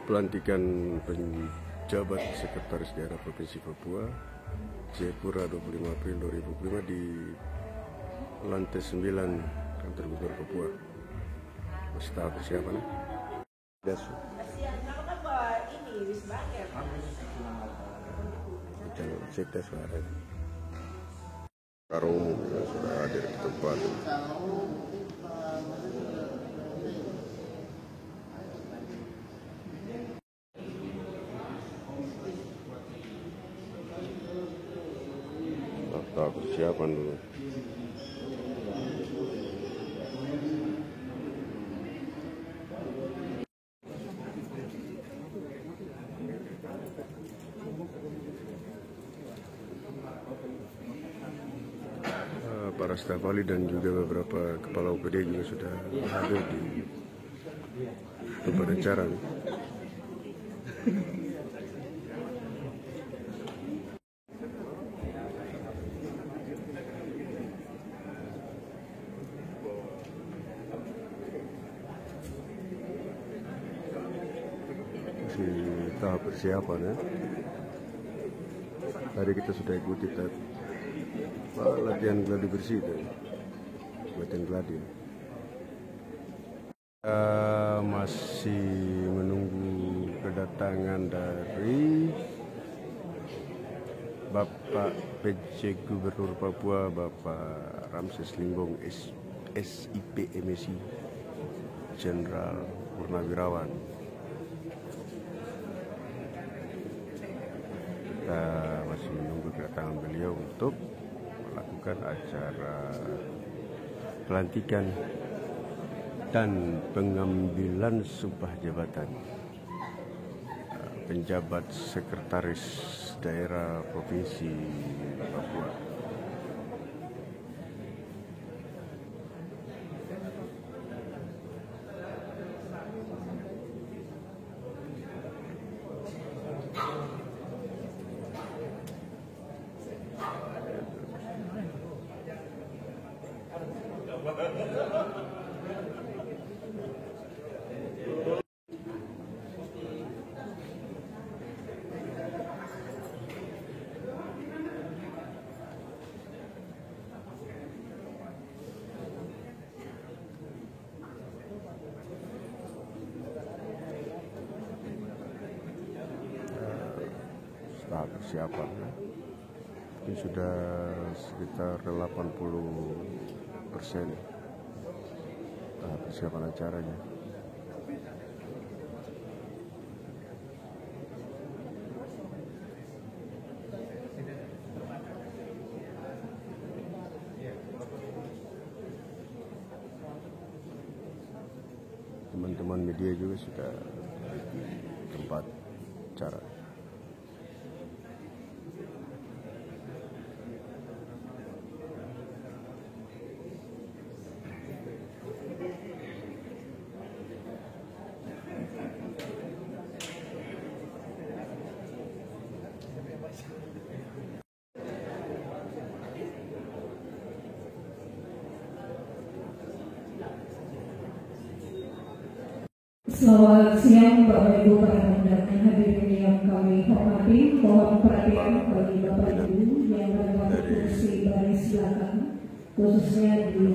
Pelantikan penjabat Sekretaris Daerah Provinsi Papua Jayapura 25 April 2005 di lantai 9 kantor Gubernur Papua. Masih tahap persiapan. Kita cek tes suara. Karung sudah hadir di tempat. Tahap persiapan dulu. Para staf ahli dan juga beberapa kepala UPD juga sudah hadir di tempat acara. Masih tahap persiapan ya. Tadi kita sudah ikuti latihan gladi bersih itu. Latihan gladi. Masih menunggu kedatangan dari Bapak PJ Gubernur Papua, Bapak Ramses Limbong SIP MSI Jenderal Purnawirawan. Kita masih menunggu kedatangan beliau untuk melakukan acara pelantikan dan pengambilan sumpah jabatan penjabat Sekretaris Daerah Provinsi Papua. Tahap persiapan ini sudah sekitar 80% tahap persiapan acaranya. Teman-teman media juga sudah di tempat acara. Selamat siang Bapak Ibu para pendengar hadirin yang kami hormati. Mohon perhatian bagi Bapak Ibu yang berada di kursi baris belakang, khususnya di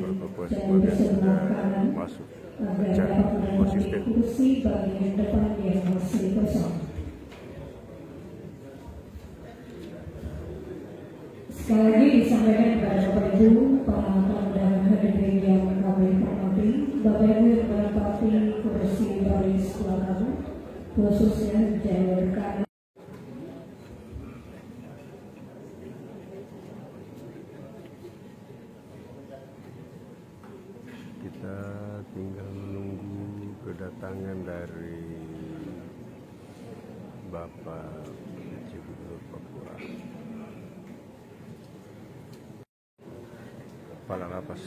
jalur sebelah kanan, agar dapat menempati kursi bagian depan yang masih kosong. Sekali lagi disampaikan kepada Bapak Ibu para pendengar hadirin yang kami hormati, Bapak Ibu yang menempati kursi baris belakang, khususnya jalur kanan. Kita tinggal menunggu kedatangan dari Bapak PJ Gubernur Papua, Kepala Lapas.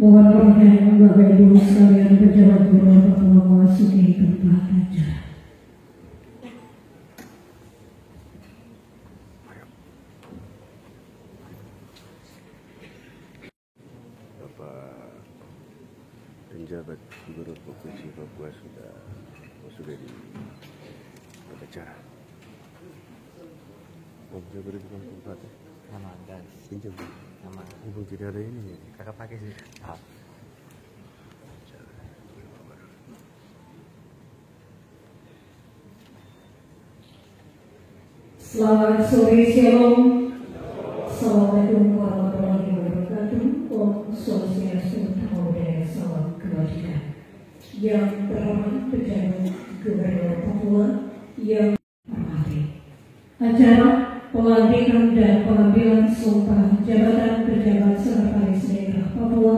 Mohon perhatian Bapak Ibu sekalian pejabat guru untuk memasuki tempat acara. Bapak penjabat Gubernur Provinsi Papua sudah di acara. Mau saya berikan tempat? Nama gas. Pinjam. Nama. Ibu tidak ada ini. Kakak pakai sih. Selamat sore, Shalom. Assalamualaikum warahmatullahi wabarakatuh. Om Swastiastu, Namo Buddhaya, salam kebajikan. Yang terhormat pejabat Gubernur Papua yang hormati. Acara pelantikan dan pengambilan sumpah jabatan pejabat sekretaris daerah Papua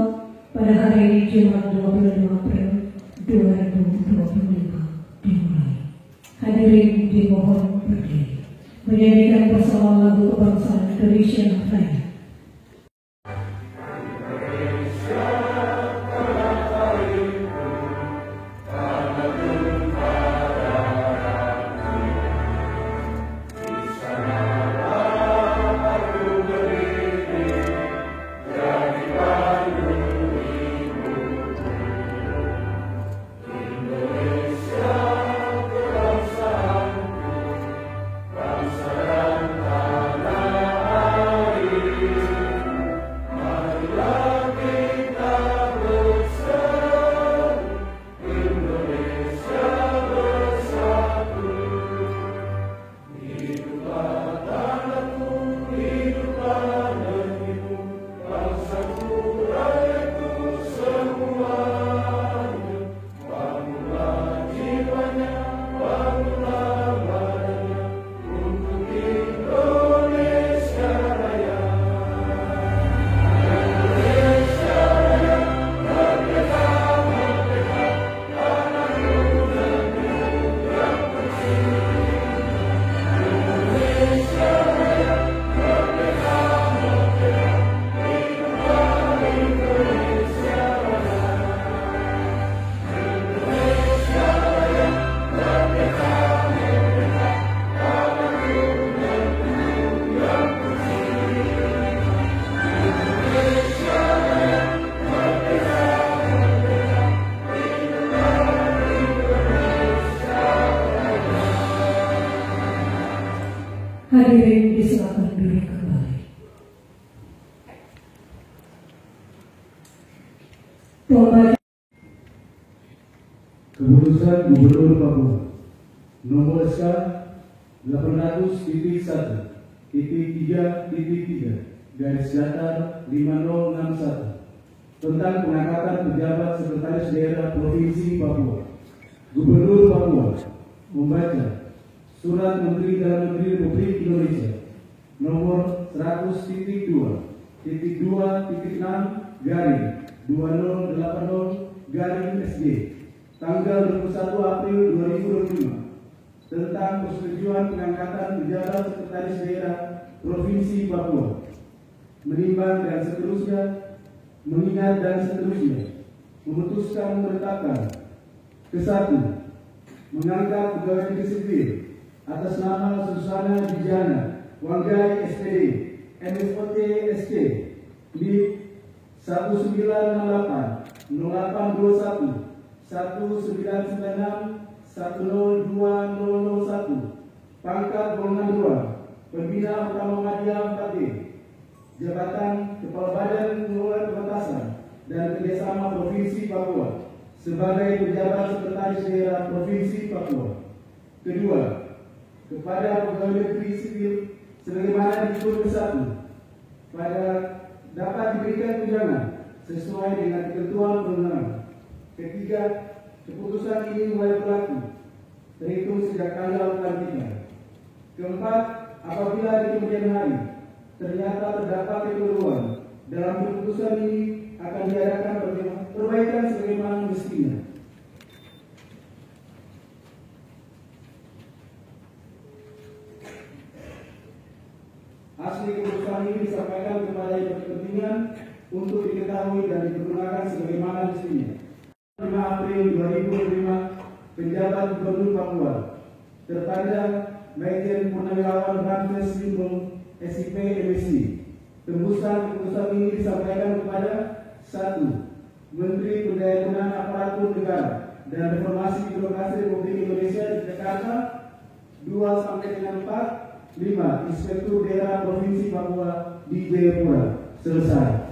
pada hari ini Jumat 22 April 2025 dimulai. Hadirin dimohon berdiri. Menyanyikan bersama lagu kebangsaan Indonesia Raya. Hadirin disilakan duduk kembali. Pembaca Keputusan Gubernur Papua Nomor SK 800.1.3.3/5061 tentang pengangkatan pejabat sekretaris daerah Provinsi Papua. Gubernur Papua membaca Surat Menteri Dalam Negeri Republik Indonesia Nomor 100.2.6/2080/SG tanggal 21 April 2025 tentang persetujuan pengangkatan pejabat sekretaris daerah Provinsi Papua, menimbang dan seterusnya, mengingat dan seterusnya, memutuskan menetapkan ke-1 mengangkat pegawai negeri sipil atas nama Susana Dijana Wanggai SPD MSOT SC di 1968 0821 1996 102001 pangkat golongan 2 pembina utama media 4D jabatan Kepala Badan Pengelola Perbatasan dan Kerjasama Provinsi Papua sebagai pejabat sekretaris daerah Provinsi Papua. Kedua, kepada pegawai negeri sipil sebagaimana disebut ke-1 pada dapat diberikan tunjangan sesuai dengan ketentuan perundang-undangan. Ketiga, keputusan ini mulai berlaku terhitung sejak tanggal pelantikan. Keempat, apabila di kemudian hari ternyata terdapat keperluan dalam keputusan ini akan diadakan perbaikan sebagaimana mestinya. Asli keputusan ini disampaikan kepada yang berkepentingan untuk diketahui dan dipergunakan sebagaimana mestinya. 5 April 2005, penjabat Gubernur Papua terpandang Majen Purnawirawan Ramses Limbong, SIP MSc. Tembusan keputusan ini disampaikan kepada 1. Menteri Pendayagunaan Aparatur Negara dan Reformasi Birokrasi Republik Indonesia di Jakarta. 2 sampai dengan 4. 5. Inspektur Daerah Provinsi Papua di Jayapura. Selesai.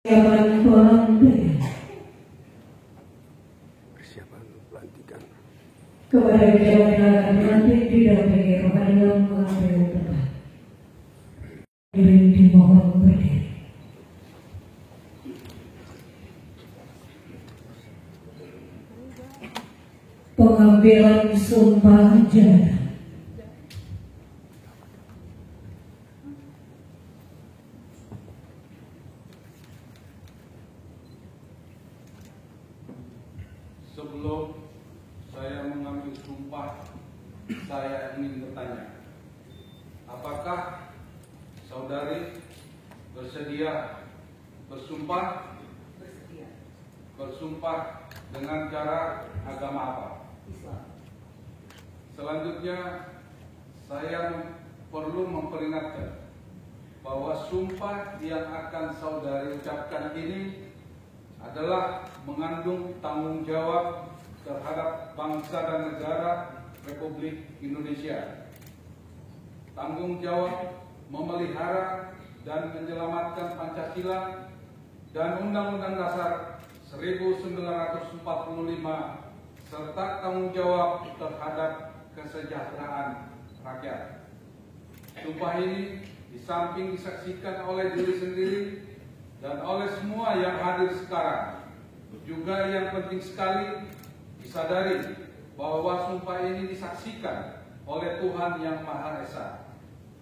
Persiapan pelantikan. Kepada jawaban nanti didampingi rohaniwan mengambil tempat. Diri dimohon berdiri. Pengambilan sumpah jabatan. Sebelum saya mengambil sumpah, saya ingin bertanya, apakah saudari bersedia bersumpah? Bersumpah dengan cara agama apa? Islam. Selanjutnya, saya perlu memperingatkan bahwa sumpah yang akan saudari ucapkan ini adalah mengandung tanggung jawab terhadap bangsa dan negara Republik Indonesia. Tanggung jawab memelihara dan menyelamatkan Pancasila dan Undang-Undang Dasar 1945 serta tanggung jawab terhadap kesejahteraan rakyat. Sumpah ini di samping disaksikan oleh diri sendiri dan oleh semua yang hadir sekarang, juga yang penting sekali disadari bahwa sumpah ini disaksikan oleh Tuhan yang Maha Esa.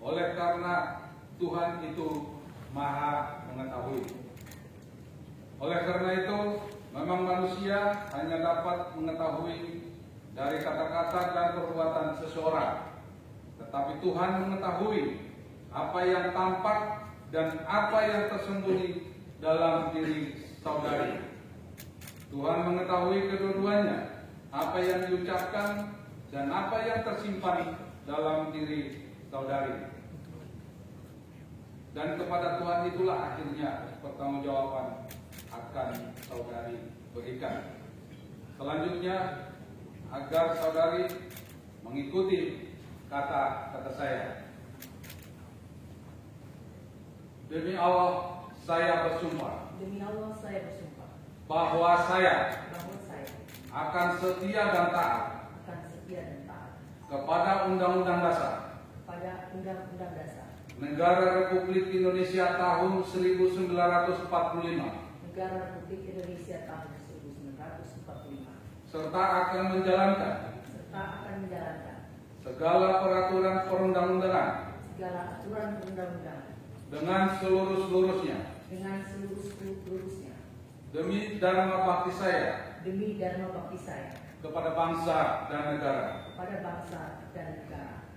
Oleh karena Tuhan itu Maha mengetahui. Oleh karena itu, memang manusia hanya dapat mengetahui dari kata-kata dan perbuatan seseorang, tetapi Tuhan mengetahui apa yang tampak dan apa yang tersembunyi dalam diri saudari. Tuhan mengetahui kedua-duanya, apa yang diucapkan dan apa yang tersimpan dalam diri saudari. Dan kepada Tuhan itulah akhirnya pertanggungjawaban akan saudari berikan. Selanjutnya, agar saudari mengikuti kata-kata saya. Demi Allah, saya bersumpah. Demi Allah, saya bersumpah Bahwa saya akan setia dan taat kepada Undang-Undang Dasar pada Undang-Undang Dasar Negara Republik Indonesia tahun 1945 Negara Republik Indonesia tahun 1945 serta akan menjalankan segala peraturan perundang-undangan dengan seluruh-seluruhnya demi dharma bakti saya kepada bangsa dan negara,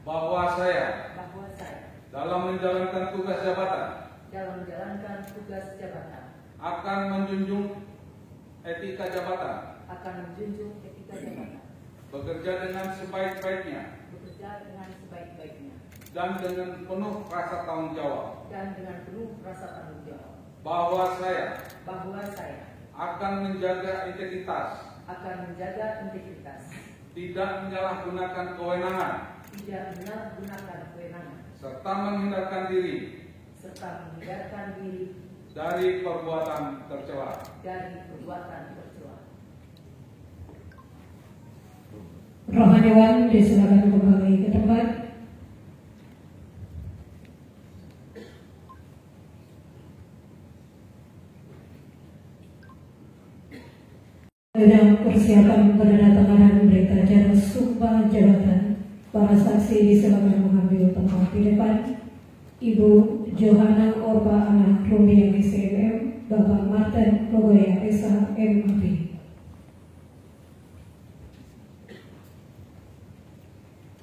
bahwa saya dalam menjalankan tugas jabatan akan menjunjung etika jabatan, bekerja dengan sebaik-baiknya dan dengan penuh rasa tanggung jawab, bahwa saya akan menjaga integritas, tidak menyalahgunakan kewenangan, serta menghindarkan diri dari perbuatan tercela. Rohaniwan disilakan kembali ke tempat. Dalam persiapan penandatanganan berita acara sumpah jabatan, para saksi disilakan mengambil tempat di depan. Ibu Johana Orba Anak Rumiang SMM, Bapak Martin Logoya SH MAP.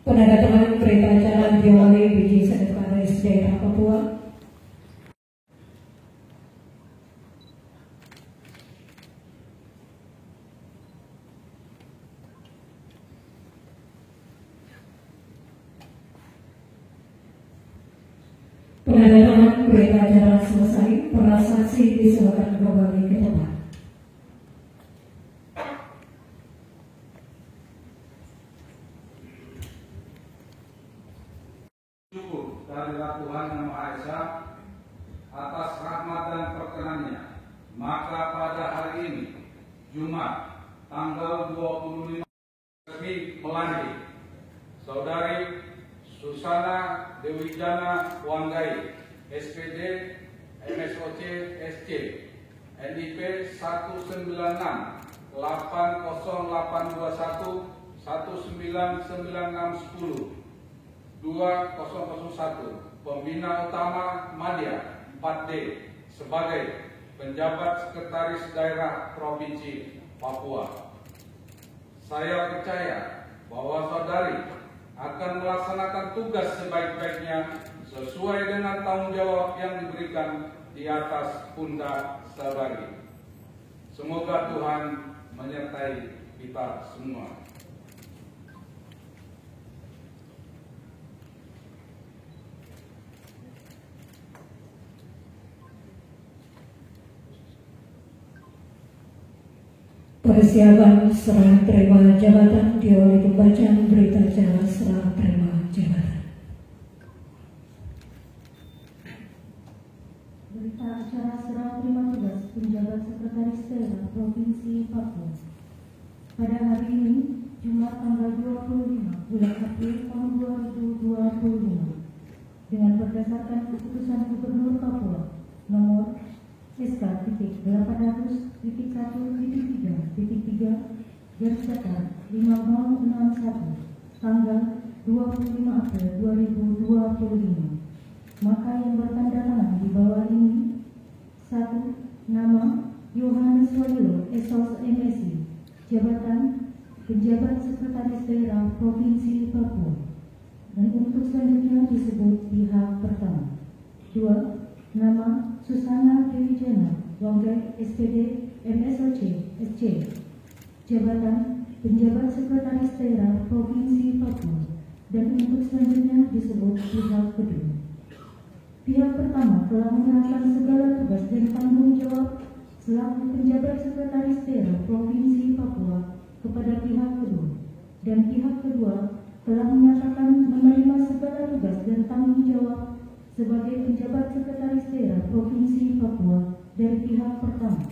Penandatanganan berita acara diawali biji Sekretaris Daerah Papua Penandatanganan berita acara selesai, para saksi disilakan kembali ke tempat. Syukur kehadirat Tuhan Yang Maha Esa atas rahmat dan perkenannya, maka pada hari ini Jumat tanggal 25 resmi melantik Saudari Susana Dewijana Wanggai, SPD, MSOC, SC, NIP 196 80821 199610 2001, Pembina Utama Madya 4D sebagai Penjabat Sekretaris Daerah Provinsi Papua. Saya percaya bahwa saudari akan melaksanakan tugas sebaik-baiknya sesuai dengan tanggung jawab yang diberikan di atas pundak saudari. Semoga Tuhan menyertai kita semua. Persiapan serah terima jabatan diawali pembacaan berita acara serah terima jabatan. Berita acara serah terima tugas penjabat sekretaris daerah Provinsi Papua. Pada hari ini, Jumat tanggal 25 bulan April tahun 2025, dengan berdasarkan keputusan Gubernur Papua nomor SK.1.1.3.3 tanggal 25 April 2025, maka yang bertanda tangan di bawah ini: 1. Nama Yohanes Walilo, SOS MSI, jabatan Penjabat Sekretaris Daerah Provinsi Papua, dan untuk selanjutnya disebut pihak pertama. 2. Nama Susana Dewijana Wanggai, SPD, MSOC, SC, jabatan Penjabat Sekretaris Daerah Provinsi Papua, dan untuk selanjutnya disebut pihak kedua. Pihak pertama telah menyerahkan segala tugas dan tanggung jawab selaku Penjabat Sekretaris Daerah Provinsi Papua kepada pihak kedua, dan pihak kedua telah menyatakan menerima segala tugas dan tanggung jawab sebagai Penjabat Sekretaris Daerah Provinsi Papua dari pihak pertama.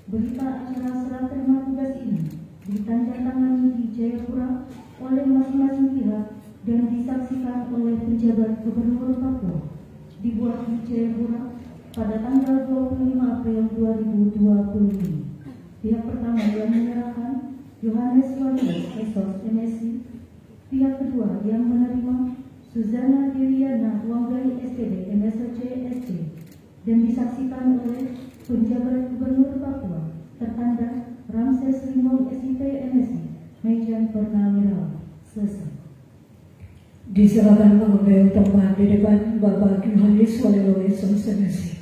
Berita acara serah terima tugas ini ditandatangani di Jayapura oleh masing-masing pihak dan disaksikan oleh penjabat Gubernur Papua, dibuat di Jayapura pada tanggal 25 April 2020. Pihak pertama yang menyerahkan Yohanes Walilo, SOS MSI. Pihak kedua yang menerima Susana Dewijana Wanggai, SPD, MSOC, SC, dan disaksikan oleh penjabat Gubernur Papua tertanda Ramses Limong, SIP, MSI, Mejan Purnawirawan. Selesai. Disilakan mengambil tempat di depan Bapak Yohanes Walilo, SOS MSI.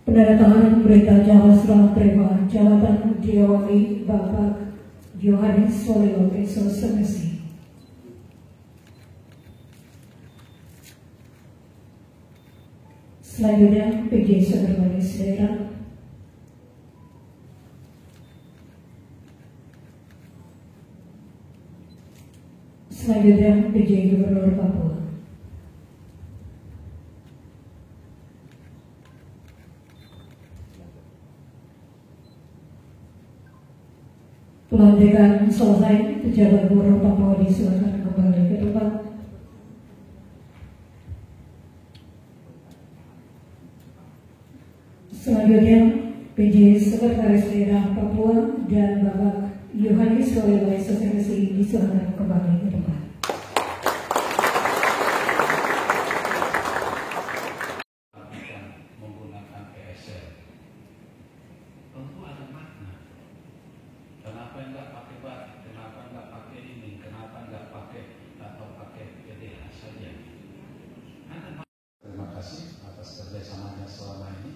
Penandatanganan berita acara serah terima jabatan diawali Bapak Yohanes Walilo, SOS MSI. Selanjutnya PJ Sekretaris Daerah. Selanjutnya PJ Gubernur Papua. Pelantikan selesai, pejabat Gubernur Papua disilakan kembali ke tempat. Selanjutnya PJ Sekretaris Daerah Papua dan Bapak Yohanes Walilo, SOS MSI disilakan kembali ke tempat. Menggunakan ESL tentu ada makna. Kenapa enggak pakai bat? Kenapa enggak pakai ini? Kenapa enggak pakai atau pakai PDH saja? Terima kasih atas kerjasamanya selama ini.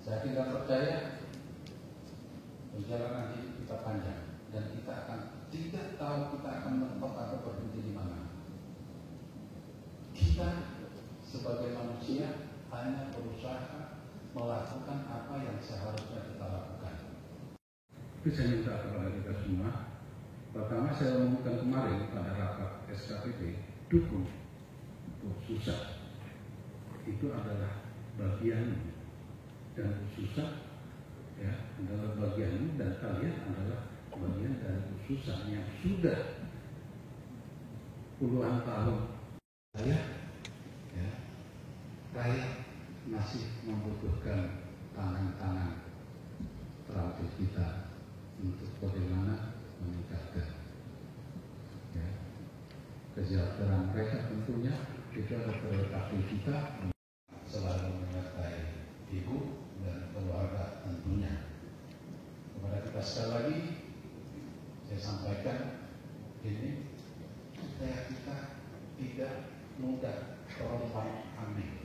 Saya tidak percaya perjalanan hidup kita panjang dan kita akan tidak tahu kita akan mentok atau berhenti di mana. manusia hanya berusaha melakukan apa yang seharusnya kita lakukan. Tapi saya minta kepada kita semua, pertama saya umumkan kemarin pada rapat SKPD, dukung susah. Itu adalah bagian, dan susah ya adalah bagian, dan kalian adalah bagian dari susah yang sudah puluhan tahun saya masih membutuhkan tangan-tangan terakhir kita untuk bagaimana meningkatkan kesejahteraan mereka. Tentunya itu ada prerogatif kita selalu menyertai ibu dan keluarga tentunya. Kepada kita sekali lagi saya sampaikan ini, supaya kita tidak mudah terombang-ambing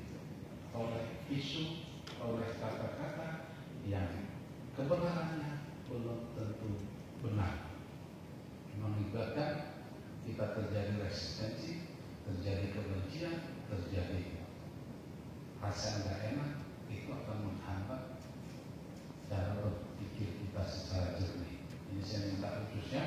oleh isu, oleh kata-kata yang kebenarannya belum tentu benar, mengibatkan kita terjadi resistensi, terjadi kebencian, terjadi rasa nggak enak. Itu akan menghambat cara berpikir kita secara jernih. Ini saya minta khususnya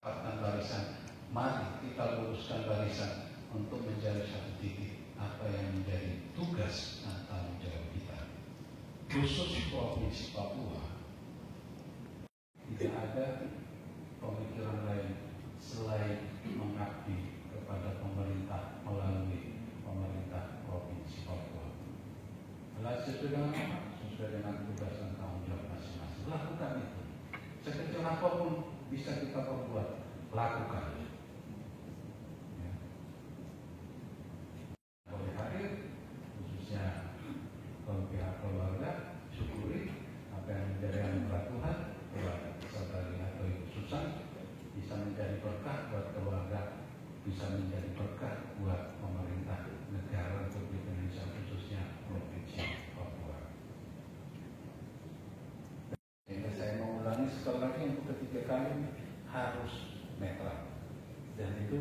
dapatkan barisan. Mari kita luruskan barisan untuk mencari satu titik apa yang menjadi tugas dan tanggung jawab kita. Khusus Provinsi Papua, tidak ada pemikiran lain selain mengabdi kepada pemerintah melalui pemerintah Provinsi Papua. Sesuai dengan tugas dan tanggung jawab masing-masing. Lakukan itu. Sekecil apapun bisa kita perbuat, lakukan. Boleh hadir, khususnya pihak keluarga, syukuri apa yang menjadi anugerah Tuhan buat saudari atau ibu Susan, bisa menjadi berkah buat keluarga, bisa menjadi berkah buat pemerintah negara Republik Indonesia, khususnya Provinsi Papua. Sehingga saya mau ulangi sekali lagi untuk ketiga kali, harus netral, dan itu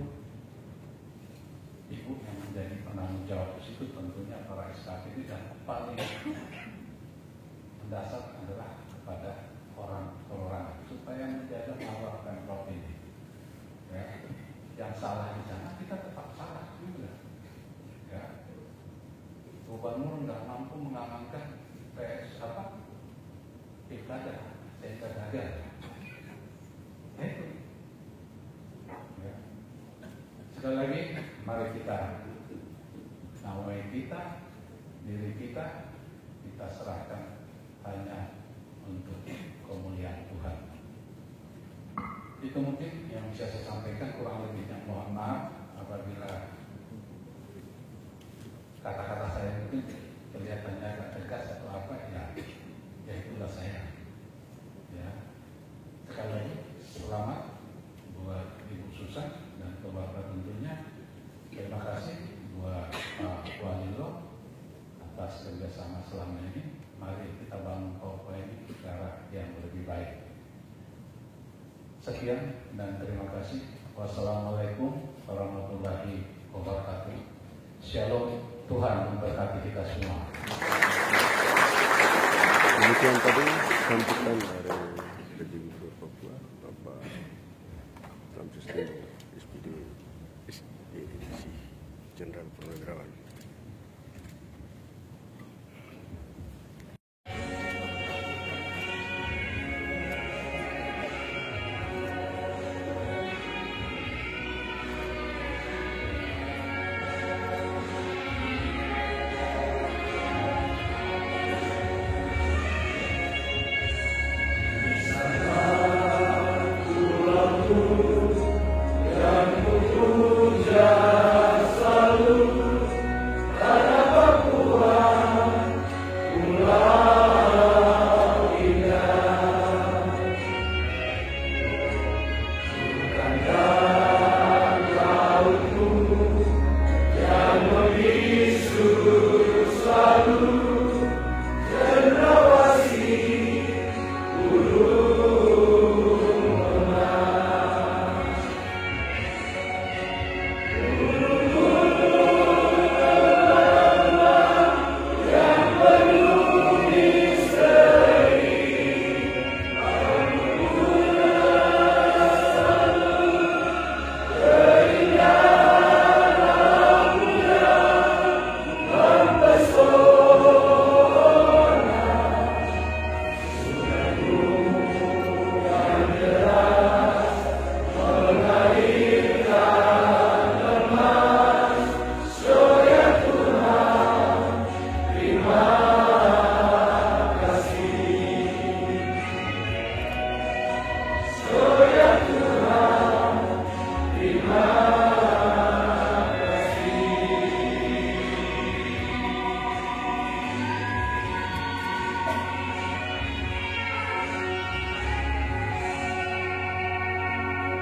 ibu yang menjadi penanggung jawab di situ tentunya para SKPD, dan paling mendasar adalah kepada orang perorangan supaya menjaga marwah Pemprov ini. Ya, yang salah di sana kita tetap salah juga. Ya, gubernur nggak mampu mengamankan pilkada sehingga gagal. Itu. Ya. Sekali lagi, mari kita nawai kita, diri kita serahkan hanya untuk kemuliaan Tuhan. Itu mungkin yang bisa saya sampaikan, kurang lebihnya mohon maaf apabila kata-kata saya mungkin kelihatannya agak tegas atau apa, ya itulah saya. Ya. Sekali lagi selamat buat Ibu Susan dan keluarga tentunya. Terima kasih buat Pak Wanilo atas kerjasama selama ini. Mari kita bangun Papua ini secara yang lebih baik. Sekian dan terima kasih. Wassalamualaikum warahmatullahi wabarakatuh. Shalom, Tuhan memberkati kita semua. Demikian tadi sambutan dari Gubernur Papua, Bapak Samsudin SPD Jenderal Purnawirawan.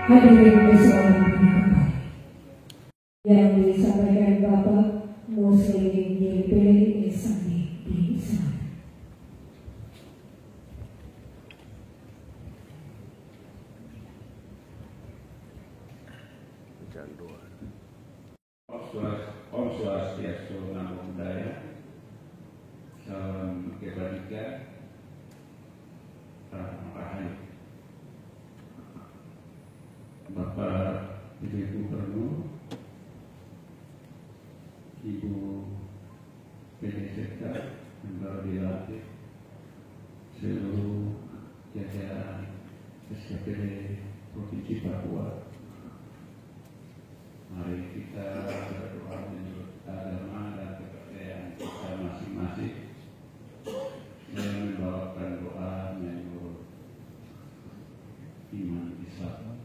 Hadirin bersama yang disampaikan Bapak Muslimin YPD Isani di sana. Om Swastiastu, Namo Buddhaya. Salam kebajikan, rahayu. Bapak Ibu Gubernur, Ibu PDSK, yang baru dilantik, seluruh jajaran SKPD Provinsi Papua. Mari kita berdoa menurut agama dan kepercayaan kita masing-masing. Saya membawakan doa menurut iman Islam.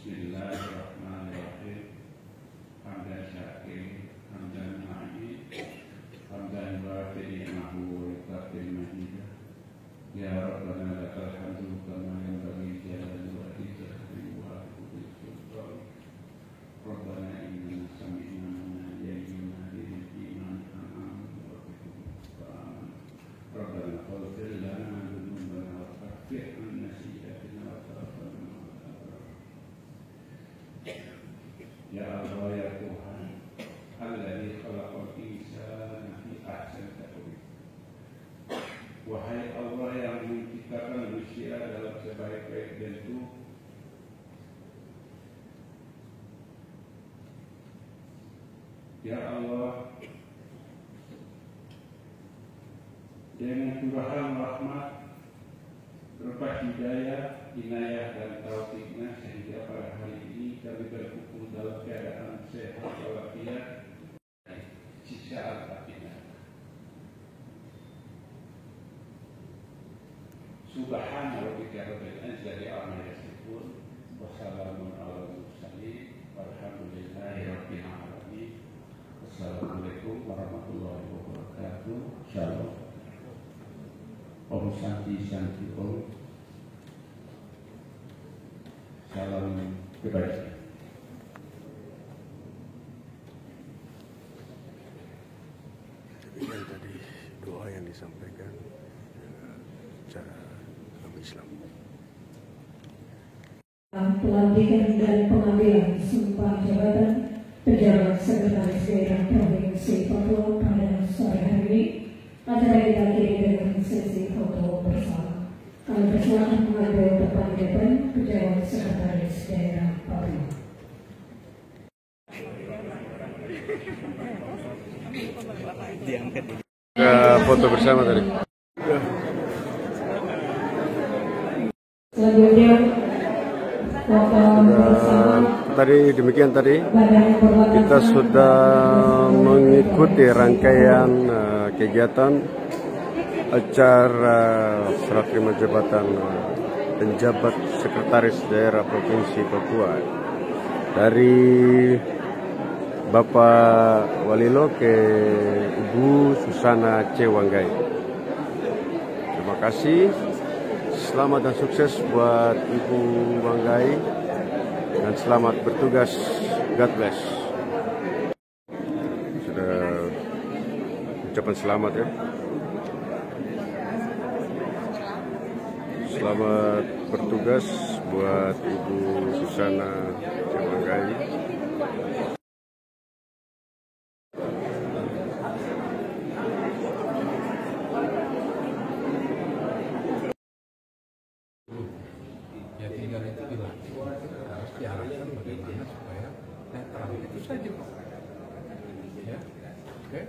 Bismillahirrahmanirrahim. Hamdan syakir, hamdan mahid, hamdan wafi'i ma'hu wa'ikafil mahidah. Ya Rabbana lakal hamdu kama yanbaghi jalali wajhika wa a'udzu sultan. Rabbana innana sami'na munadiyan yunadi lil iman an aminu bikum. Rabbana faghfir lana dzunubana wa kaffir 'anna sayyi'atina wa tawaffana ma'al abrar. Ya Allah ya Tuhan, alladzi khalaqal insana fi ahsani taqwim. Wahai Allah yang menciptakan manusia dalam sebaik-baik bentuk, ya Allah, dengan curahan rahmat, berkah hidayah, inayah dan taufiknya sehingga pada hari ini kami berkumpul dalam keadaan sehat walafiat, sisa al-Fatihah. Subhana rabbika rabbil izzati amma yasifun wa salamun alal mursalin walhamdulillahi rabbil alamin. Wassalamualaikum warahmatullahi wabarakatuh. Shalom. Om Santi Santi Om. Salam kebajikan. Demikian tadi doa yang disampaikan secara Islam. Pelantikan dan pengambilan sumpah jabatan pejabat sekretaris daerah Provinsi Papua pada sore hari ini. Acara diakhiri dengan sesi foto bersama. Kami persilakan mengambil depan pejabat sekretaris daerah Papua. Foto bersama tadi. Selanjutnya foto bersama. Demikian tadi kita sudah mengikuti rangkaian kegiatan acara serah terima jabatan penjabat sekretaris daerah Provinsi Papua dari Bapak Walilo ke Ibu Susana C. Wanggai. Terima kasih. Selamat dan sukses buat Ibu Wanggai dan selamat bertugas. God bless. Sudah ucapan selamat ya. Selamat bertugas buat Ibu Susana C. Wanggai. Ya tinggal itu dilatih, harus diarahkan bagaimana supaya netral, itu saja. Ya, oke.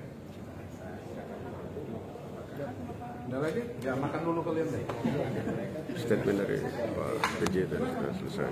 Udah lagi? Ya makan dulu kalian deh. Statement dari Pak PJ tadi sudah selesai.